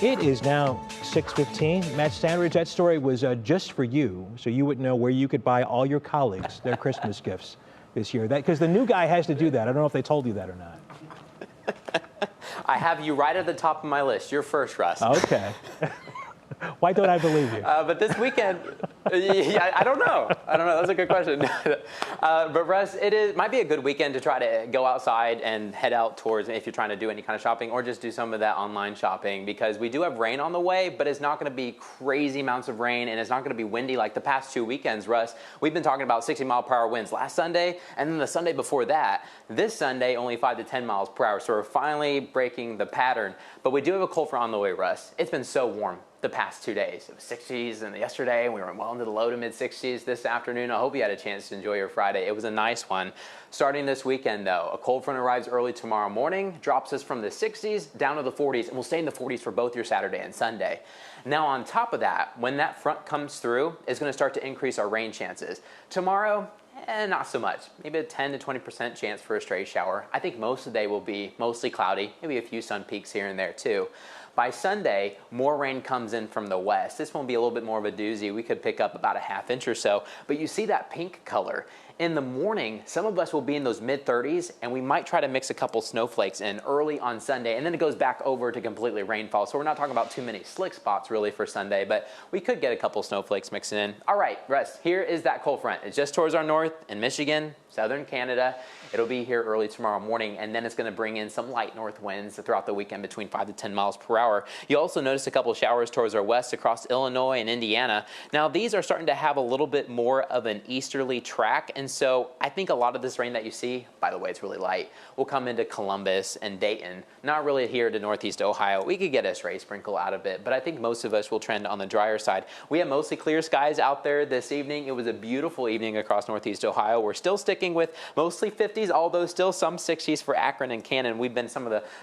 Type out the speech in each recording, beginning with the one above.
It is now 6:15. Matt Standridge, that story was just for you, so you would know where you could buy all your colleagues their Christmas gifts this year. Because the new guy has to do that. I don't know if they told you that or not. I have you right at the top of my list. You're first, Russ. Okay. Why don't I believe you? But this weekend, yeah, I don't know. That's a good question. But Russ, might be a good weekend to try to go outside and head out towards, if you're trying to do any kind of shopping, or just do some of that online shopping, because we do have rain on the way, but it's not going to be crazy amounts of rain, and it's not going to be windy like the past 2 weekends, Russ. We've been talking about 60-mile-per-hour winds last Sunday, and then the Sunday before that. This Sunday, only 5 to 10 miles per hour, so we're finally breaking the pattern. But we do have a cold front on the way, Russ. It's been so warm the past 2 days. It was 60s and yesterday, and we were well into the low to mid 60s this afternoon. I hope you had a chance to enjoy your Friday. It was a nice one. Starting this weekend, though, a cold front arrives early tomorrow morning, drops us from the 60s down to the 40s, and we'll stay in the 40s for both your Saturday and Sunday. Now, on top of that, when that front comes through, it's going to start to increase our rain chances. Tomorrow, not so much. Maybe a 10 to 20% chance for a stray shower. I think most of the day will be mostly cloudy, maybe a few sun peaks here and there too. By Sunday, more rain comes in from the west. This one will be a little bit more of a doozy. We could pick up about a ½ inch or so, but you see that pink color. In the morning, some of us will be in those mid-30s, and we might try to mix a couple snowflakes in early on Sunday, and then it goes back over to completely rainfall. So we're not talking about too many slick spots really for Sunday, but we could get a couple snowflakes mixing in. All right, Russ, here is that cold front. It's just towards our north in Michigan, southern Canada. It'll be here early tomorrow morning, and then it's going to bring in some light north winds throughout the weekend between 5 to 10 miles per hour. You also notice a couple showers towards our west across Illinois and Indiana. Now, these are starting to have a little bit more of an easterly track, and so I think a lot of this rain that you see, by the way, it's really light, will come into Columbus and Dayton. Not really here to northeast Ohio. We could get a stray sprinkle out of it, but I think most of us will trend on the drier side. We have mostly clear skies out there this evening. It was a beautiful evening across northeast Ohio. We're still sticking with mostly 50s, although still some 60s for Akron and Cannon. We've been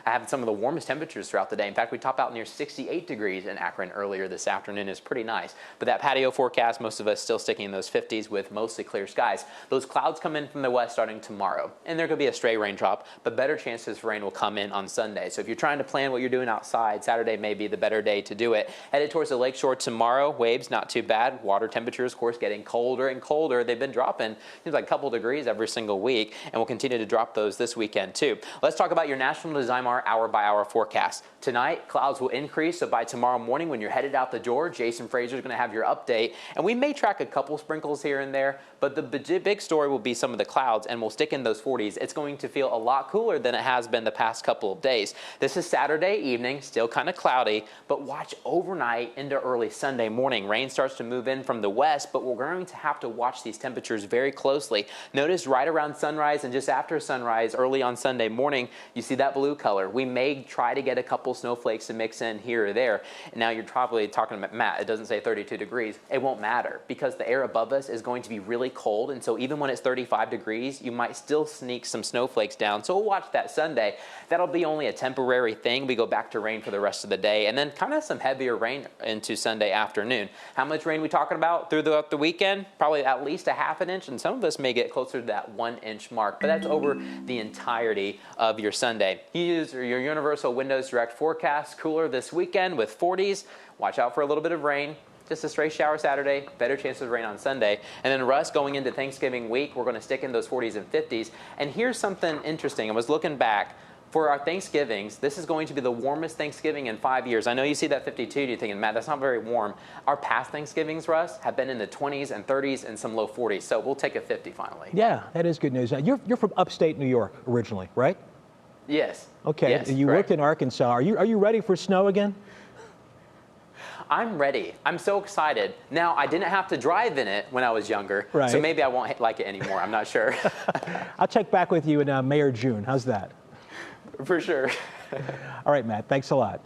had some of the warmest temperatures throughout the day. In fact, we top out near 68 degrees in Akron earlier this afternoon. Is pretty nice. But that patio forecast, most of us still sticking in those 50s with mostly clear skies. Those clouds come in from the west starting tomorrow, and there could be a stray raindrop, but better chances for rain will come in on Sunday. So if you're trying to plan what you're doing outside, Saturday may be the better day to do it. Headed towards the lakeshore tomorrow. Waves not too bad. Water temperatures, of course, getting colder and colder. They've been dropping, seems like a couple degrees every single week, and we'll continue to drop those this weekend too. Let's talk about your National Design hour-by-hour forecast. Tonight, clouds will increase, so by tomorrow morning when you're headed out the door, Jason Fraser is going to have your update, and we may track a couple sprinkles here and there, but the big story will be some of the clouds, and we'll stick in those 40s. It's going to feel a lot cooler than it has been the past couple of days. This is Saturday evening, still kind of cloudy, but watch overnight into early Sunday morning. Rain starts to move in from the west, but we're going to have to watch these temperatures very closely. Notice right around sunrise and just after sunrise, early on Sunday morning, you see that blue color. We may try to get a couple snowflakes to mix in here or there. Now you're probably talking about, Matt, it doesn't say 32 degrees. It won't matter because the air above us is going to be really cold, and so even when it's 35 degrees, you might still sneak some snowflakes down. So we'll watch that Sunday. That'll be only a temporary thing. We go back to rain for the rest of the day, and then kind of some heavier rain into Sunday afternoon. How much rain we talking about throughout the weekend? Probably at least a ½ inch, and some of us may get closer to that 1 inch mark, but that's over the entirety of your Sunday. You use your Universal Windows Direct forecast. Cooler this weekend with 40s. Watch out for a little bit of rain. Just a stray shower Saturday, better chances of rain on Sunday. And then Russ, going into Thanksgiving week, we're going to stick in those 40s and 50s. And here's something interesting. I was looking back. For our Thanksgivings, this is going to be the warmest Thanksgiving in 5 years. I know you see that 52, you're thinking, Matt, that's not very warm. Our past Thanksgivings, Russ, have been in the 20s and 30s and some low 40s. So we'll take a 50 finally. Yeah, that is good news. You're from upstate New York originally, right? Yes. Okay, yes, you correct. worked in Arkansas. Are you ready for snow again? I'm ready. I'm so excited. Now, I didn't have to drive in it when I was younger, right. So maybe I won't like it anymore. I'm not sure. I'll check back with you in May or June. How's that? For sure. All right, Matt, thanks a lot.